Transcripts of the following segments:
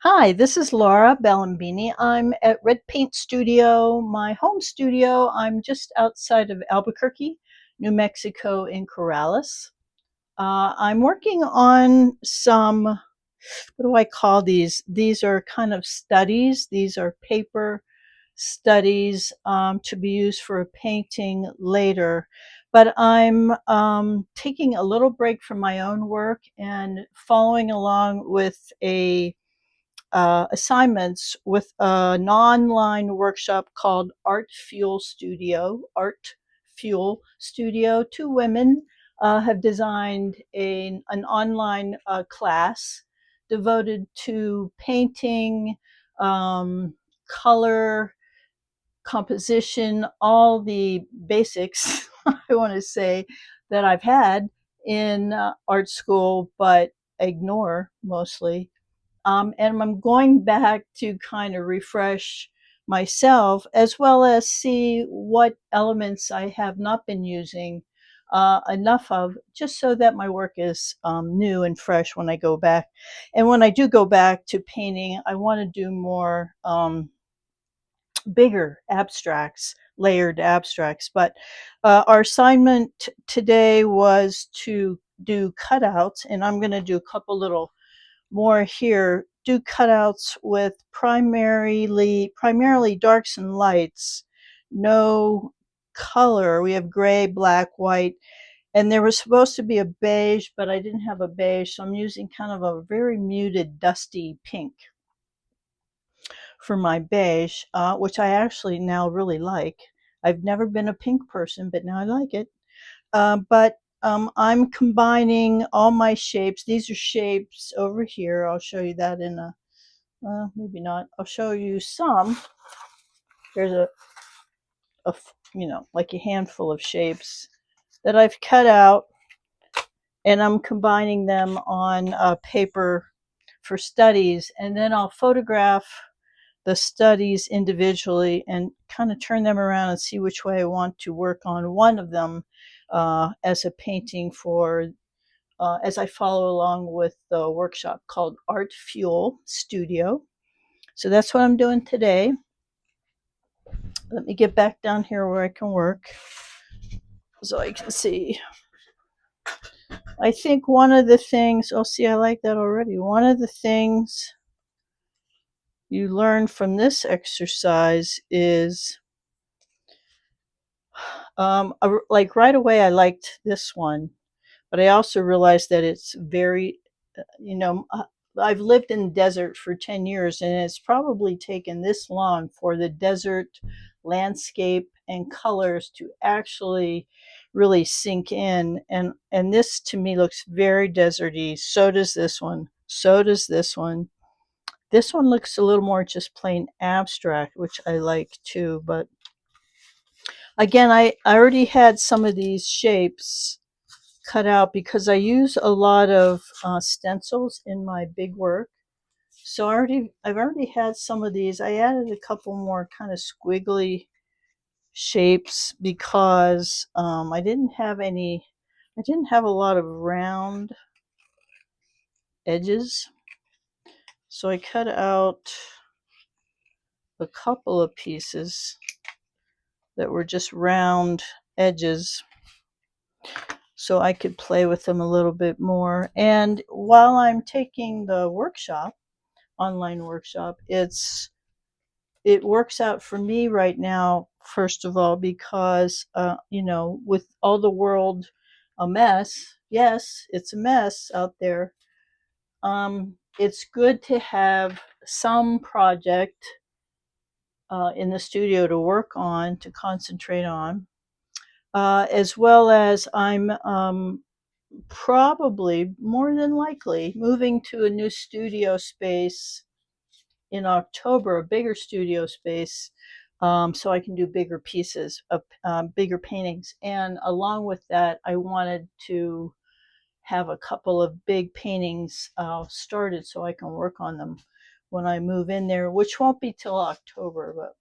Hi, this is Laura Bellambini. I'm at Red Paint Studio, my home studio. I'm just outside of Albuquerque, New Mexico, in Corrales. I'm working on some, what do I call these? These are kind of studies. These are paper studies to be used for a painting later. But I'm taking a little break from my own work and following along with a assignments with an online workshop called Art Fuel Studio. Art Fuel Studio. Two women have designed an online class devoted to painting, color, composition, all the basics, I want to say, that I've had in art school, but ignore mostly. And I'm going back to kind of refresh myself as well as see what elements I have not been using enough of, just so that my work is new and fresh when I go back. And when I do go back to painting, I want to do more bigger abstracts, layered abstracts. But our assignment today was to do cutouts, and I'm going to do a couple little more here. Do cutouts with primarily darks and lights, no color. We have gray, black, white, and there was supposed to be a beige, but I didn't have a beige, so I'm using kind of a very muted, dusty pink for my beige, which I actually now really like. I've never been a pink person, but now I like it. But I'm combining all my shapes. These are shapes over here. I'll show you that in a, maybe not. I'll show you some. There's like a handful of shapes that I've cut out, and I'm combining them on paper for studies, and then I'll photograph the studies individually and kind of turn them around and see which way I want to work on one of them as a painting for as I follow along with the workshop called Art Fuel Studio. So that's what I'm doing today. Let me get back down here where I can work so I can see. I think one of the things, oh, see, I like that already. One of the things you learn from this exercise is like right away, I liked this one, but I also realized that it's very, you know, I've lived in the desert for 10 years, and it's probably taken this long for the desert landscape and colors to actually really sink in. And this to me looks very deserty. So does this one. So does this one. This one looks a little more just plain abstract, which I like too. But again, I already had some of these shapes cut out because I use a lot of stencils in my big work. So I've already had some of these. I added a couple more kind of squiggly shapes because I didn't have a lot of round edges. So I cut out a couple of pieces that were just round edges so I could play with them a little bit more. And while I'm taking the workshop, online workshop, it works out for me right now, first of all, because with all the world a mess. Yes, it's a mess out there. It's good to have some project in the studio to work on, to concentrate on, as well as I'm probably, more than likely, moving to a new studio space in October, a bigger studio space, so I can do bigger pieces of bigger paintings. And along with that, I wanted to have a couple of big paintings started so I can work on them when I move in there, which won't be till October, but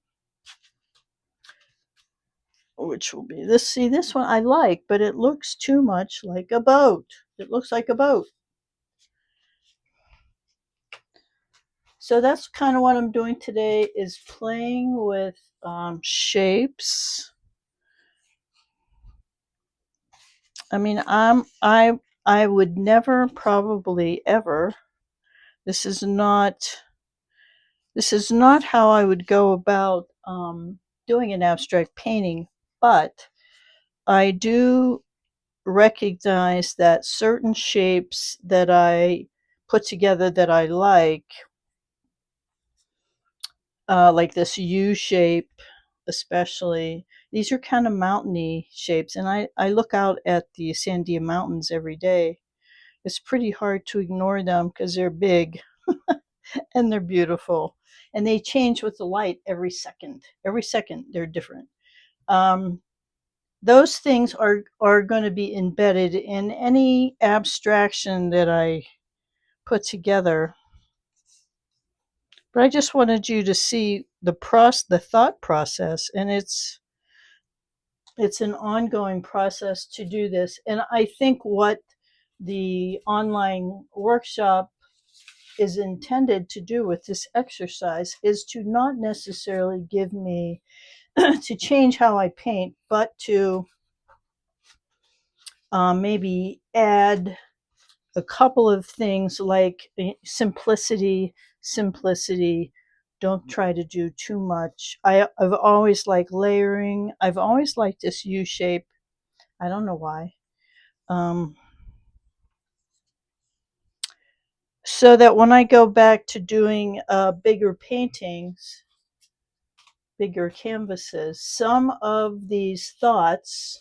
which will be this. See, this one I like, but it looks too much like a boat. It looks like a boat. So that's kind of what I'm doing today, is playing with shapes. I mean, I would never, probably ever. This is not how I would go about doing an abstract painting, but I do recognize that certain shapes that I put together that I like this U shape, especially. These are kind of mountainy shapes, and I look out at the Sandia Mountains every day. It's pretty hard to ignore them because they're big and they're beautiful, and they change with the light every second. Every second, they're different. Um, those things are going to be embedded in any abstraction that I put together. But I just wanted you to see the thought process, and it's an ongoing process to do this. And I think what the online workshop is intended to do with this exercise is to not necessarily give me to change how I paint, but to maybe add a couple of things like simplicity. Don't try to do too much. I've always liked layering. I've always liked this U shape. I don't know why. So that when I go back to doing bigger paintings, bigger canvases, some of these thoughts.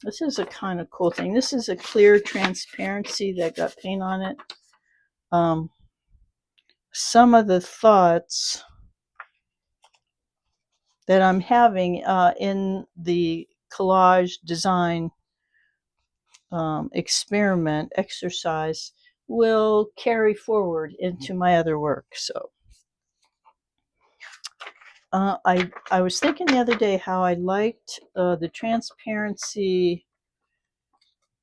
This is a kind of cool thing. This is a clear transparency that got paint on it. Some of the thoughts that I'm having in the collage design exercise will carry forward into my other work. So I was thinking the other day how I liked the transparency.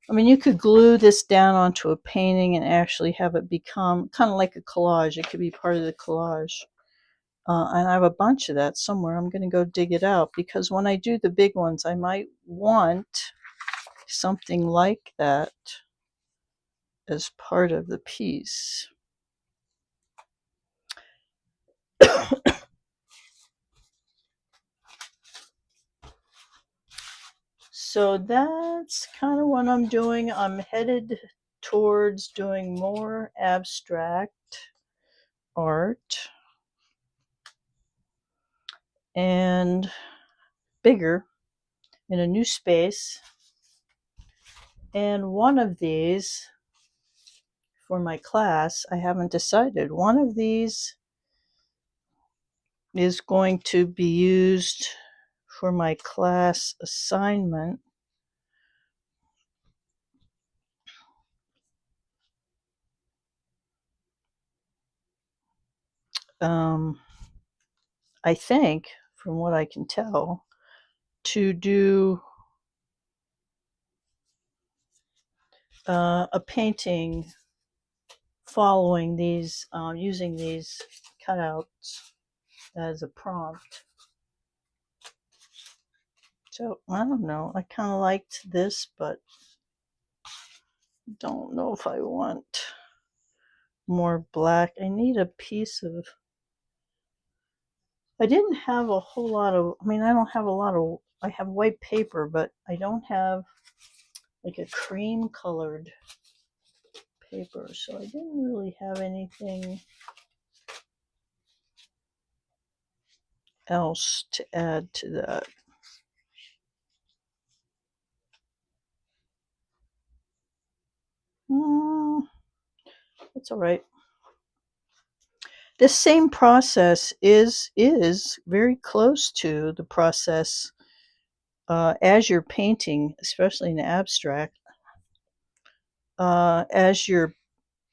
I mean, you could glue this down onto a painting and actually have it become kind of like a collage. It could be part of the collage. And I have a bunch of that somewhere. I'm going to go dig it out, because when I do the big ones, I might want something like that as part of the piece. So that's kind of what I'm doing. I'm headed towards doing more abstract art and bigger in a new space. And one of these for my class, I haven't decided. One of these is going to be used for my class assignment. I think, from what I can tell, to do a painting following these, using these cutouts as a prompt. So I don't know. I kind of liked this, but don't know if I want more black. I need a piece of. I didn't have a whole lot of. I mean, I don't have a lot of. I have white paper, but I don't have like a cream colored paper, so I didn't really have anything else to add to that. That's all right. This same process is very close to the process as you're painting, especially in abstract. As you're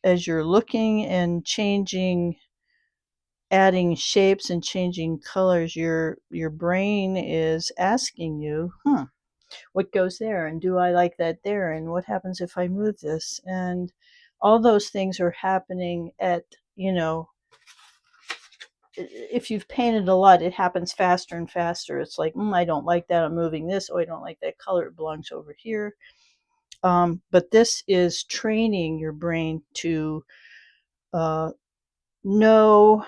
looking and changing, adding shapes and changing colors, your brain is asking you, what goes there, and do I like that there, and what happens if I move this, and all those things are happening at if you've painted a lot, it happens faster and faster. It's like, I don't like that. I'm moving this. Oh, I don't like that color. It belongs over here. But this is training your brain to know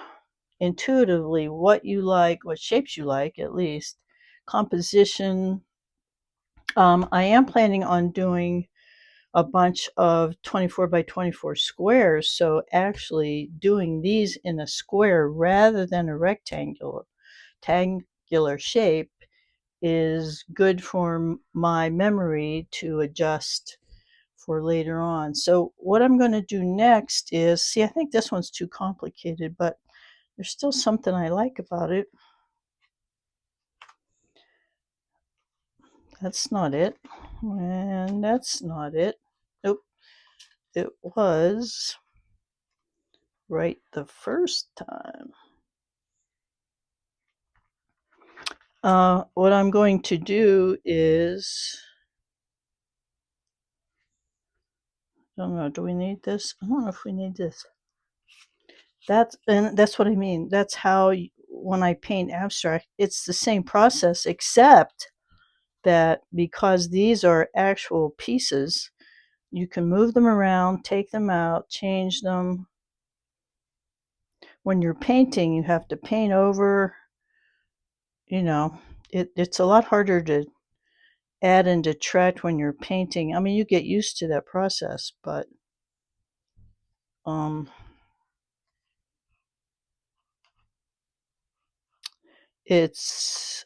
intuitively what you like, what shapes you like, at least composition. I am planning on doing a bunch of 24 by 24 squares, so actually doing these in a square rather than a rectangular shape is good for my memory to adjust for later on. So what I'm going to do next is, see, I think this one's too complicated, but there's still something I like about it. That's not it. And that's not it. Nope. It was right the first time. What I'm going to do is, I don't know, do we need this? I don't know if we need this. That's what I mean. That's how when I paint abstract, it's the same process, except that because these are actual pieces, you can move them around, take them out, change them. When you're painting, you have to paint over, it's a lot harder to add and detract when you're painting. I mean, you get used to that process, but it's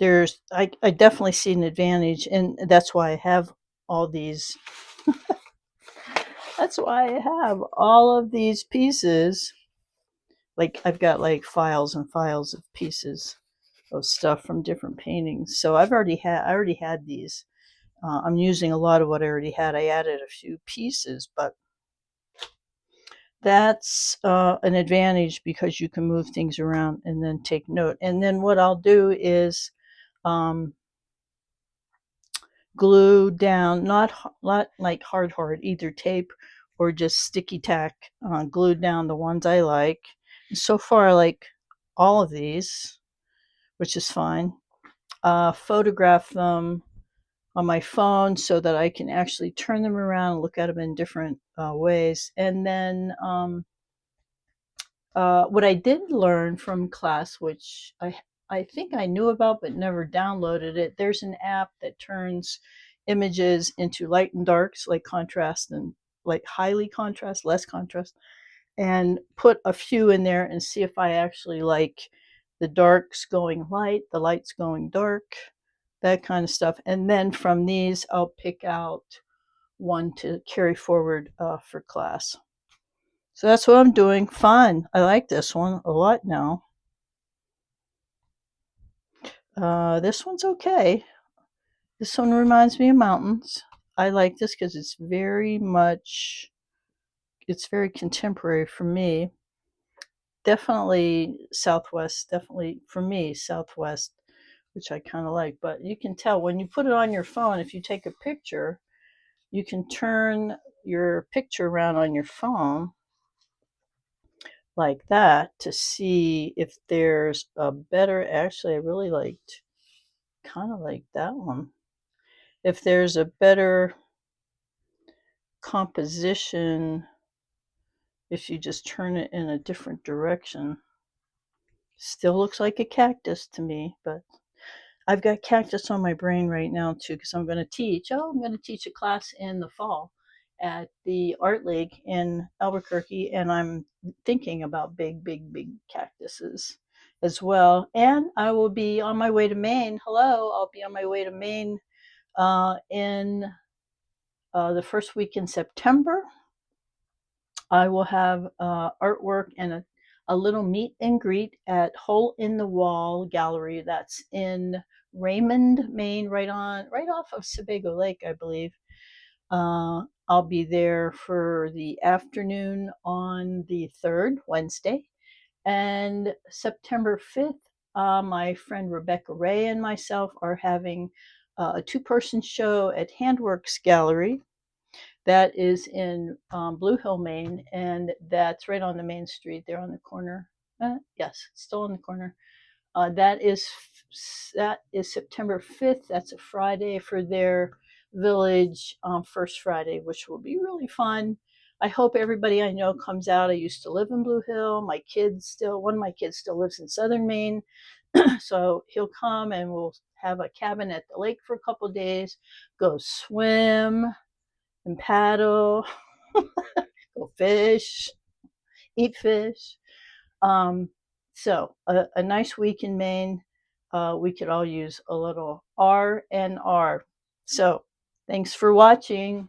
I definitely see an advantage, and that's why I have all these. That's why I have all of these pieces. Like I've got like files and files of pieces of stuff from different paintings. So I already had these. I'm using a lot of what I already had. I added a few pieces, but that's an advantage because you can move things around and then take note. And then what I'll do is glue down, not like hard, either tape or just sticky tack, glue down the ones I like. And so far, I like all of these, which is fine. Photograph them on my phone so that I can actually turn them around and look at them in different ways. And then what I did learn from class, which I think I knew about but never downloaded it, there's an app that turns images into light and darks, like contrast and like highly contrast, less contrast, and put a few in there and see if I actually like the darks going light, the lights going dark, that kind of stuff. And then from these, I'll pick out one to carry forward for class. So that's what I'm doing. Fun. I like this one a lot now. This one's okay. This one reminds me of mountains. I like this because it's very contemporary for me. Definitely Southwest, definitely for me, Southwest, which I kind of like. But you can tell when you put it on your phone, if you take a picture, you can turn your picture around on your phone like that to see if there's a better, actually I really kind of like that one, if there's a better composition if you just turn it in a different direction. Still looks like a cactus to me, but I've got cactus on my brain right now too because I'm going to teach a class in the fall at the Art League in Albuquerque, and I'm thinking about big cactuses as well. And I will be on my way to Maine. I'll be on my way to Maine in the first week in September. I will have artwork and a little meet and greet at Hole in the Wall Gallery. That's in Raymond, Maine, right off of Sebago Lake, I believe. I'll be there for the afternoon on the 3rd, Wednesday. And September 5th, my friend Rebecca Ray and myself are having a 2-person show at Handworks Gallery. That is in Blue Hill, Maine, and that's right on the main street there on the corner Yes, still in the corner. That is September 5th. That's a Friday for their village First Friday, which will be really fun. I hope everybody I know comes out. I used to live in Blue Hill. One of my kids still lives in Southern Maine. So he'll come and we'll have a cabin at the lake for a couple of days, go swim and paddle, go fish, eat fish. Um, so a nice week in Maine. We could all use a little R and R. So thanks for watching.